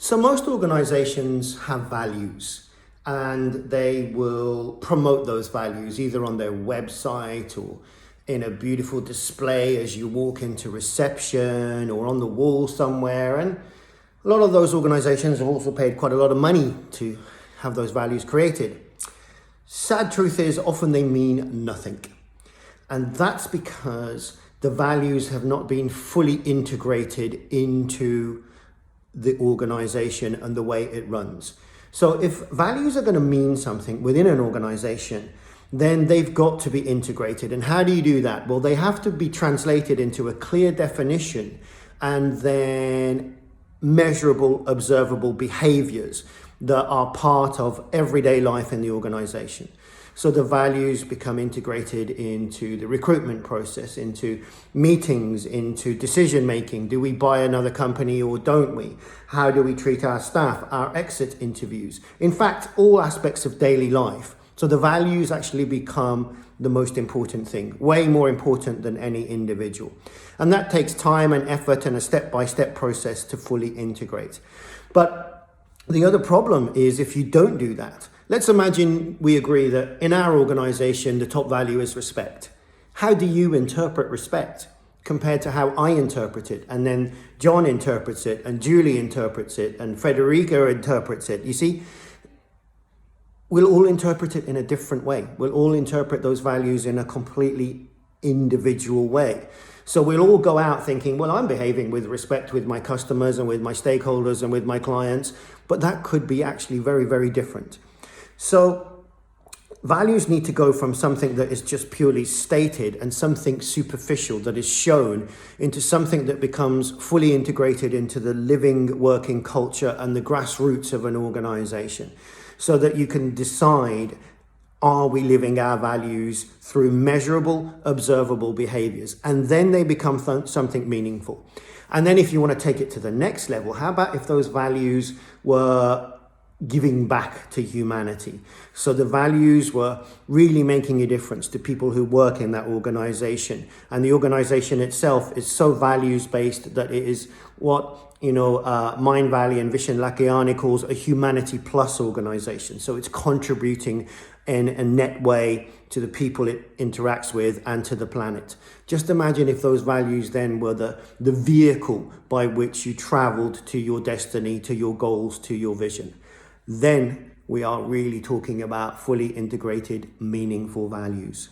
So most organizations have values and they will promote those values either on their website or in a beautiful display as you walk into reception or on the wall somewhere. And a lot of those organizations have also paid quite a lot of money to have those values created. Sad truth is often they mean nothing. And that's because the values have not been fully integrated into the organization and the way it runs. So if values are going to mean something within an organization, then they've got to be integrated. And how do you do that? Well, they have to be translated into a clear definition and then measurable, observable behaviors that are part of everyday life in the organization. So the values become integrated into the recruitment process, into meetings, into decision making. Do we buy another company or don't we? How do we treat our staff, our exit interviews? In fact, all aspects of daily life. So the values actually become the most important thing, way more important than any individual. And that takes time and effort and a step-by-step process to fully integrate. But the other problem is if you don't do that. Let's imagine we agree that in our organization, the top value is respect. How do you interpret respect compared to how I interpret it? And then John interprets it, and Julie interprets it, and Federica interprets it. You see, we'll all interpret it in a different way. We'll all interpret those values in a completely individual way. So we'll all go out thinking, well, I'm behaving with respect with my customers and with my stakeholders and with my clients, but that could be actually very, very different. So values need to go from something that is just purely stated and something superficial that is shown into something that becomes fully integrated into the living, working culture and the grassroots of an organization, so that you can decide, are we living our values through measurable, observable behaviors? And then they become something meaningful. And then if you want to take it to the next level, how about if those values were giving back to humanity? So the values were really making a difference to people who work in that organization. And the organization itself is so values-based that it is what Mindvalley and Vishen Lakhiani calls a humanity plus organization. So it's contributing in a net way to the people it interacts with and to the planet. Just imagine if those values then were the vehicle by which you traveled to your destiny, to your goals, to your vision. Then we are really talking about fully integrated, meaningful values.